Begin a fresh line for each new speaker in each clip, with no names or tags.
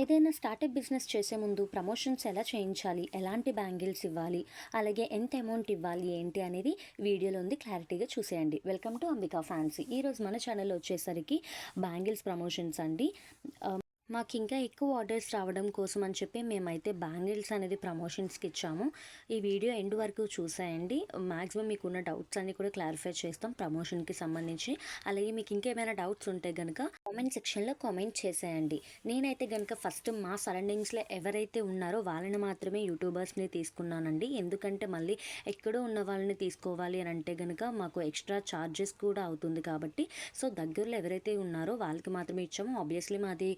ఏదైనా startup business చేసే ముందు ప్రమోషన్స్ ఎలా చేయించాలి? ఎలాంటి బ్యాంగిల్స్ ఇవ్వాలి? అలాగే ఎంత అమౌంట్ ఇవ్వాలి? ఏంటి అనేది వీడియోలో ఉంది. క్లారిటీగా చూసేయండి. Welcome to Ambika fancy. ఈరోజు మన ఛానల్‌లో వచ్చేసరికి బ్యాంగిల్స్ ప్రమోషన్స్ అండి. మాకింకా ఎక్కువ ఆర్డర్స్ రావడం కోసం అని చెప్పి మేమైతే బ్యాంగిల్స్ అనేది ప్రమోషన్స్‌కి ఇచ్చాము. ఈ వీడియో ఎండ్ వరకు చూసేయండి. మాక్సిమం మీకున్న డౌట్స్ అన్నీ కూడా క్లారిఫై చేస్తాం ప్రమోషన్‌కి సంబంధించి. అలాగే మీకు ఇంకేమైనా డౌట్స్ ఉంటే గనక కామెంట్ సెక్షన్‌లో కామెంట్ చేసేయండి. నేనైతే గనక ఫస్ట్ మా సరౌండింగ్స్‌లో ఎవరైతే ఉన్నారో వాళ్ళని మాత్రమే యూట్యూబర్స్‌ని తీసుకున్నానండి. ఎందుకంటే మళ్ళీ ఎక్కడో ఉన్న వాళ్ళని తీసుకోవాలి అని అంటే గనక మాకు ఎక్స్ట్రా చార్జెస్ కూడా అవుతుంది కాబట్టి, సో దగ్గరలో ఎవరైతే ఉన్నారో వాళ్ళకి మాత్రమే ఇచ్చాము. ఆబ్వియస్లీ మాది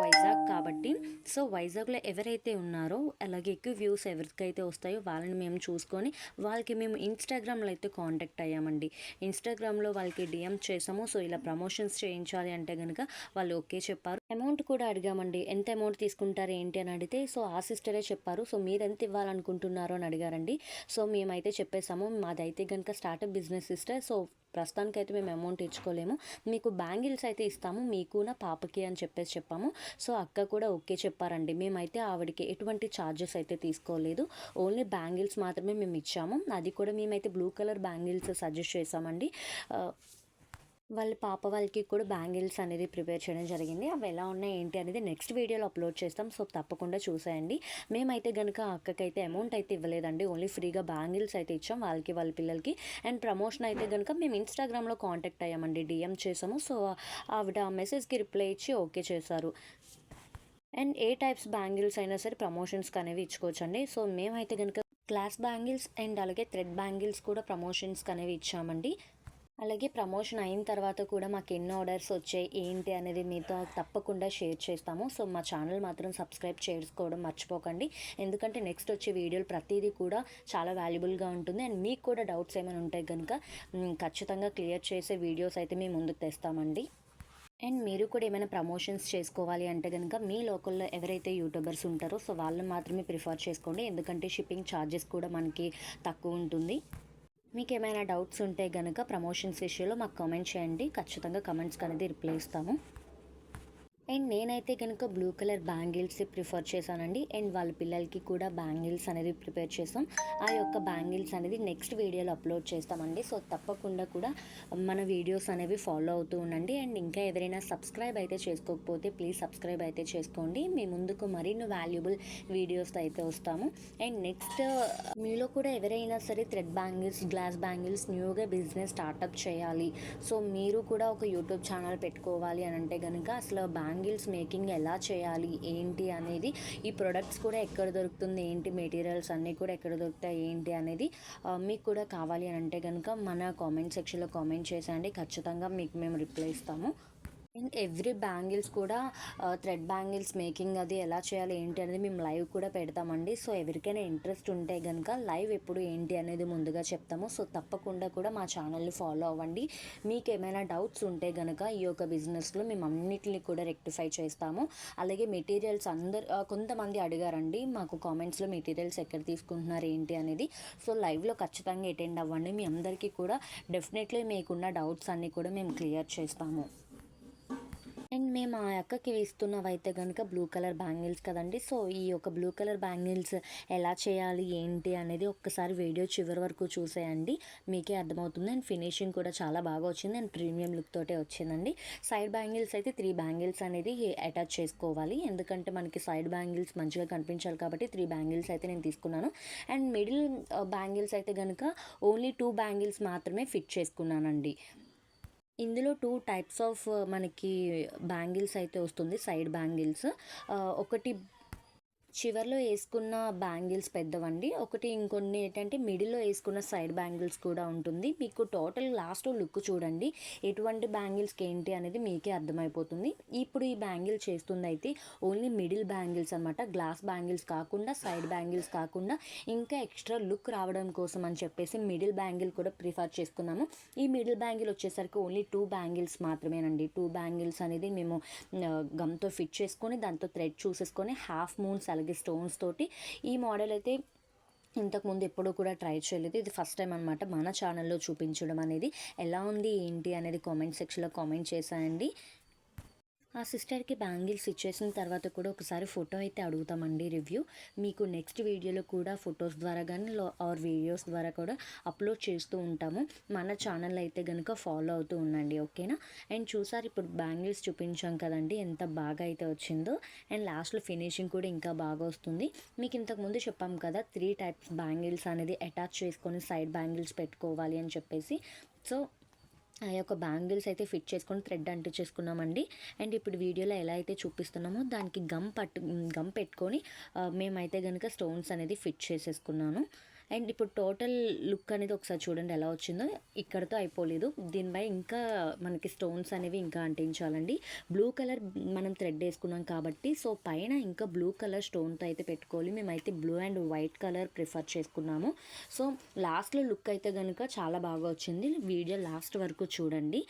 వైజాగ్ కాబట్టి, సో వైజాగ్లో ఎవరైతే ఉన్నారో అలాగే ఎక్కువ వ్యూస్ ఎవరికైతే వస్తాయో వాళ్ళని మేము చూసుకొని వాళ్ళకి మేము ఇన్స్టాగ్రామ్లో అయితే కాంటాక్ట్ అయ్యామండి. ఇన్స్టాగ్రామ్లో వాళ్ళకి డిఎం చేసాము. సో ఇలా ప్రమోషన్స్ చేయించాలి అంటే కనుక వాళ్ళు ఓకే చెప్పారు. అమౌంట్ కూడా అడిగామండి. ఎంత అమౌంట్ తీసుకుంటారు ఏంటి అని అడిగితే, సో ఆ సిస్టరే చెప్పారు. సో మీరు ఎంత ఇవ్వాలనుకుంటున్నారు అని అడిగారండి. సో మేమైతే చెప్పేసాము, మాదైతే కనుక స్టార్టప్ బిజినెస్ సిస్టర్. సో ప్రస్తుతానికైతే మేము అమౌంట్ ఇచ్చుకోలేము, మీకు బ్యాంగిల్స్ అయితే ఇస్తాము, మీకు నా పాపకి అని చెప్పాము. సో అక్క కూడా ఓకే చెప్పారండి. మేమైతే ఆవిడకి ఎటువంటి ఛార్జెస్ అయితే తీసుకోలేదు. ఓన్లీ బ్యాంగిల్స్ మాత్రమే మేము ఇచ్చాము. అది కూడా మేమైతే బ్లూ కలర్ బ్యాంగిల్స్ సజెస్ట్ చేసామండి. వాళ్ళ పాప వాళ్ళకి కూడా బ్యాంగిల్స్ అనేది ప్రిపేర్ చేయడం జరిగింది. అవి ఎలా ఉన్నాయి ఏంటి అనేది నెక్స్ట్ వీడియోలో అప్లోడ్ చేస్తాం. సో తప్పకుండా చూసేయండి. మేమైతే కనుక అక్కకైతే అమౌంట్ అయితే ఇవ్వలేదండి. ఓన్లీ ఫ్రీగా బ్యాంగిల్స్ అయితే ఇచ్చాం వాళ్ళకి, వాళ్ళ పిల్లలకి. అండ్ ప్రమోషన్ అయితే కనుక మేము ఇన్స్టాగ్రామ్లో కాంటాక్ట్ అయ్యామండి. డిఎం చేసాము. సో ఆవిడ ఆ మెసేజ్కి రిప్లై ఇచ్చి ఓకే చేశారు. అండ్ ఏ టైప్స్ బ్యాంగిల్స్ అయినా సరే ప్రమోషన్స్కి అనేవి ఇచ్చుకోవచ్చండి. సో మేమైతే కనుక గ్లాస్ బ్యాంగిల్స్ అండ్ అలాగే థ్రెడ్ బ్యాంగిల్స్ కూడా ప్రమోషన్స్కి అనేవి ఇచ్చామండి. అలాగే ప్రమోషన్ అయిన తర్వాత కూడా మాకు ఎన్ని ఆర్డర్స్ వచ్చాయి ఏంటి అనేది మీతో తప్పకుండా షేర్ చేస్తాము. సో మా ఛానల్ మాత్రం సబ్స్క్రైబ్ చేసుకోవడం మర్చిపోకండి. ఎందుకంటే నెక్స్ట్ వచ్చే వీడియోలు ప్రతిదీ కూడా చాలా వాల్యుబుల్గా ఉంటుంది. అండ్ మీకు కూడా డౌట్స్ ఏమైనా ఉంటే కనుక ఖచ్చితంగా క్లియర్ చేసే వీడియోస్ అయితే మేము ముందుకు తెస్తామండి. అండ్ మీరు కూడా ఏమైనా ప్రమోషన్స్ చేసుకోవాలి అంటే కనుక మీ లోకల్లో ఎవరైతే యూట్యూబర్స్ ఉంటారో సో వాళ్ళని మాత్రమే ప్రిఫర్ చేసుకోండి. ఎందుకంటే షిప్పింగ్ ఛార్జెస్ కూడా మనకి తక్కువ ఉంటుంది. మీకు ఏమైనా డౌట్స్ ఉంటే కనుక ప్రమోషన్స్ విషయంలో మాకు కామెంట్ చేయండి. ఖచ్చితంగా కమెంట్స్కి అనేది రిప్లై ఇస్తాము. అండ్ నేనైతే కనుక బ్లూ కలర్ బ్యాంగిల్స్ ప్రిఫర్ చేశానండి. అండ్ వాళ్ళ పిల్లలకి కూడా బ్యాంగిల్స్ అనేది ప్రిపేర్ చేస్తాం. ఆ యొక్క బ్యాంగిల్స్ అనేది నెక్స్ట్ వీడియోలో అప్లోడ్ చేస్తామండి. సో తప్పకుండా కూడా మన వీడియోస్ అనేవి ఫాలో అవుతూ ఉండండి. అండ్ ఇంకా ఎవరైనా సబ్స్క్రైబ్ అయితే చేసుకోకపోతే ప్లీజ్ సబ్స్క్రైబ్ అయితే చేసుకోండి. మీ ముందుకు మరిన్ని వాల్యుబుల్ వీడియోస్ అయితే వస్తాము. అండ్ నెక్స్ట్ మీలో కూడా ఎవరైనా సరే థ్రెడ్ బ్యాంగిల్స్, గ్లాస్ బ్యాంగిల్స్ న్యూగా బిజినెస్ స్టార్టప్ చేయాలి, సో మీరు కూడా ఒక యూట్యూబ్ ఛానల్ పెట్టుకోవాలి అని అంటే కనుక అసలు బ్యాంగిల్స్ మేకింగ్ ఎలా చేయాలి ఏంటి అనేది, ఈ ప్రొడక్ట్స్ కూడా ఎక్కడ దొరుకుతుంది ఏంటి, మెటీరియల్స్ అన్నీ కూడా ఎక్కడ దొరుకుతాయి ఏంటి అనేది మీకు కూడా కావాలి అని అంటే కనుక మన కామెంట్ సెక్షన్లో కామెంట్ చేసేయండి. ఖచ్చితంగా మీకు మేము రిప్లై ఇస్తాము. అండ్ ఎవ్రీ బ్యాంగిల్స్ కూడా థ్రెడ్ బ్యాంగిల్స్ మేకింగ్ అది ఎలా చేయాలి ఏంటి అనేది మేము లైవ్ కూడా పెడతామండి. సో ఎవరికైనా ఇంట్రెస్ట్ ఉంటే కనుక లైవ్ ఎప్పుడు ఏంటి అనేది ముందుగా చెప్తాము. సో తప్పకుండా కూడా మా ఛానల్ని ఫాలో అవ్వండి. మీకు ఏమైనా డౌట్స్ ఉంటే కనుక ఈ యొక్క బిజినెస్లో మేము అన్నిటిని కూడా రెక్టిఫై చేస్తాము. అలాగే మెటీరియల్స్ కొంతమంది అడిగారండి మాకు కామెంట్స్లో, మెటీరియల్స్ ఎక్కడ తీసుకుంటున్నారు ఏంటి అనేది. సో లైవ్లో ఖచ్చితంగా అటెండ్ అవ్వండి. మీ అందరికీ కూడా డెఫినెట్లీ మీకున్న డౌట్స్ అన్నీ కూడా మేము క్లియర్ చేస్తాము. అండ్ మేము ఆ అక్కకి ఇస్తున్నవైతే కనుక బ్లూ కలర్ బ్యాంగిల్స్ కదండి. సో ఈ యొక్క బ్లూ కలర్ బ్యాంగిల్స్ ఎలా చేయాలి ఏంటి అనేది ఒక్కసారి వీడియో చివరి వరకు చూసేయండి, మీకే అర్థమవుతుంది. అండ్ ఫినిషింగ్ కూడా చాలా బాగా వచ్చింది అండ్ ప్రీమియం లుక్ తోటే వచ్చిందండి. సైడ్ బ్యాంగిల్స్ అయితే 3 బ్యాంగిల్స్ అనేది అటాచ్ చేసుకోవాలి. ఎందుకంటే మనకి సైడ్ బ్యాంగిల్స్ మంచిగా కనిపించాలి కాబట్టి 3 బ్యాంగిల్స్ అయితే నేను తీసుకున్నాను. అండ్ మిడిల్ బ్యాంగిల్స్ అయితే కనుక ఓన్లీ 2 బ్యాంగిల్స్ మాత్రమే ఫిట్ చేసుకున్నానండి. ఇందులో 2 టైప్స్ ఆఫ్ మనకి బ్యాంగిల్స్ అయితే వస్తుంది, సైడ్ బ్యాంగిల్స్. ఒకటి చివర్లో వేసుకున్న బ్యాంగిల్స్ పెద్దవండి, ఒకటి ఇంకొన్ని ఏంటంటే మిడిల్లో వేసుకున్న సైడ్ బ్యాంగిల్స్ కూడా ఉంటుంది. మీకు టోటల్ లాస్ట్ లుక్ చూడండి ఎటువంటి బ్యాంగిల్స్కి ఏంటి అనేది మీకే అర్థమైపోతుంది. ఇప్పుడు ఈ బ్యాంగిల్ చేస్తుంది అయితే ఓన్లీ మిడిల్ బ్యాంగిల్స్ అనమాట, గ్లాస్ బ్యాంగిల్స్ కాకుండా, సైడ్ బ్యాంగిల్స్ కాకుండా ఇంకా ఎక్స్ట్రా లుక్ రావడం కోసం అని చెప్పేసి మిడిల్ బ్యాంగిల్ కూడా ప్రిఫర్ చేసుకున్నాము. ఈ మిడిల్ బ్యాంగిల్ వచ్చేసరికి ఓన్లీ 2 బ్యాంగిల్స్ మాత్రమేనండి. 2 బ్యాంగిల్స్ అనేది మేము గమ్తో ఫిట్ చేసుకొని దాంతో థ్రెడ్ చూసేసుకొని హాఫ్ మూన్స్ అలాగే స్టోన్స్ తోటి, ఈ మోడల్ అయితే ఇంతకుముందు ఎప్పుడూ కూడా ట్రై చేయలేదు. ఇది ఫస్ట్ టైం అనమాట మన ఛానల్లో చూపించడం అనేది. ఎలా ఉంది ఏంటి అనేది కామెంట్ సెక్షన్లో కామెంట్ చేశానండి. ఆ సిస్టర్‌కి బ్యాంగిల్స్ ఇచ్చేసిన తర్వాత కూడా ఒకసారి ఫోటో అయితే అడుగుతామండి రివ్యూ. మీకు నెక్స్ట్ వీడియోలో కూడా ఫోటోస్ ద్వారా గానీ ఆర్ వీడియోస్ ద్వారా కూడా అప్‌లోడ్ చేస్తూ ఉంటాము. మన ఛానల్ అయితే గనుక ఫాలో అవుతూ ఉండండి. ఓకేనా? అండ్ చూసారు ఇప్పుడు బ్యాంగిల్స్ చూపించాం కదండీ! ఎంత బాగా అయితే వచ్చిందో. అండ్ లాస్ట్‌లో ఫినిషింగ్ కూడా ఇంకా బాగా వస్తుంది. మీకు ఇంతకుముందు చెప్పాం కదా! 3 టైప్స్ బ్యాంగిల్స్ అనేది అటాచ్ చేసుకొని సైడ్ బ్యాంగిల్స్ పెట్టుకోవాలి అని చెప్పేసి. సో ఆ యొక్క బ్యాంగిల్స్ అయితే ఫిట్ చేసుకొని థ్రెడ్ అంటించేసుకున్నామండి. అండ్ ఇప్పుడు వీడియోలో ఎలా అయితే చూపిస్తున్నామో దానికి గమ్ పెట్టుకొని మేమైతే గనుక స్టోన్స్ అనేది ఫిట్ చేసేసుకున్నాను. అండ్ ఇప్పుడు టోటల్ లుక్ అనేది ఒకసారి చూడండి ఎలా వచ్చిందో. ఇక్కడితో అయిపోలేదు. దీనిపై ఇంకా మనకి స్టోన్స్ అనేవి ఇంకా అంటించాలండి. బ్లూ కలర్ మనం థ్రెడ్ వేసుకున్నాం కాబట్టి సో పైన ఇంకా బ్లూ కలర్ స్టోన్‌తో అయితే పెట్టుకోవాలి. మేమైతే blue and white colour prefer చేసుకున్నాము. సో లాస్ట్‌లో లుక్ అయితే గనుక చాలా బాగా వచ్చింది. వీడియో లాస్ట్ వరకు చూడండి.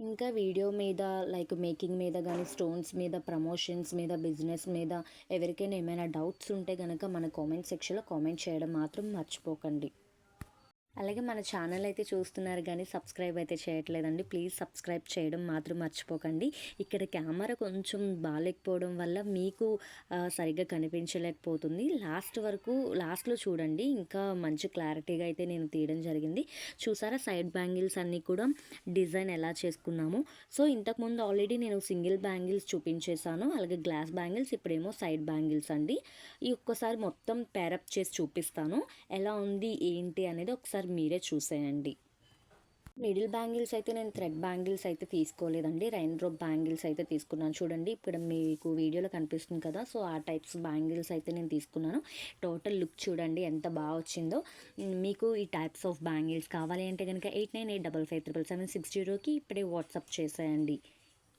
ఇంకా వీడియో మీద లైక్ మేకింగ్ మీద గానీ, స్టోన్స్ మీద, ప్రమోషన్స్ మీద, బిజినెస్ మీద ఎవరికైనా ఏమైనా డౌట్స్ ఉంటే గనక మన కామెంట్ సెక్షన్‌లో కామెంట్ చేయడం మాత్రం మర్చిపోకండి. అలాగే మన ఛానల్ అయితే చూస్తున్నారు కానీ సబ్స్క్రైబ్ అయితే చేయట్లేదండి. ప్లీజ్ సబ్స్క్రైబ్ చేయడం మాత్రం మర్చిపోకండి. ఇక్కడ కెమెరా కొంచెం బాలేకపోవడం వల్ల మీకు సరిగ్గా కనిపించలేకపోతుంది. లాస్ట్‌లో చూడండి ఇంకా మంచి క్లారిటీగా అయితే నేను తీయడం జరిగింది. చూసారా సైడ్ బ్యాంగిల్స్ అన్నీ కూడా డిజైన్ ఎలా చేసుకున్నామో. సో ఇంతకుముందు ఆల్రెడీ నేను సింగిల్ బ్యాంగిల్స్ చూపించేశాను. అలాగే గ్లాస్ బ్యాంగిల్స్, ఇప్పుడేమో సైడ్ బ్యాంగిల్స్ అండి. ఈ ఒక్కసారి మొత్తం పేరప్ చేసి చూపిస్తాను. ఎలా ఉంది ఏంటి అనేది ఒకసారి మీరే చూసేయండి. మిడిల్ బ్యాంగిల్స్ అయితే నేను థ్రెడ్ బ్యాంగిల్స్ అయితే తీసుకోలేదండి. రైన్ డ్రాప్ బ్యాంగిల్స్ అయితే తీసుకున్నాను. చూడండి ఇక్కడ మీకు వీడియోలో కనిపిస్తుంది కదా! సో ఆ టైప్స్ బ్యాంగిల్స్ అయితే నేను తీసుకున్నాను. టోటల్ లుక్ చూడండి ఎంత బాగా వచ్చిందో. మీకు ఈ టైప్స్ ఆఫ్ బ్యాంగిల్స్ కావాలి అంటే గనుక 8985577760కి ఇప్పుడే వాట్సాప్ చేసేయండి.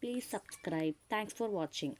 Please subscribe. Thanks for watching.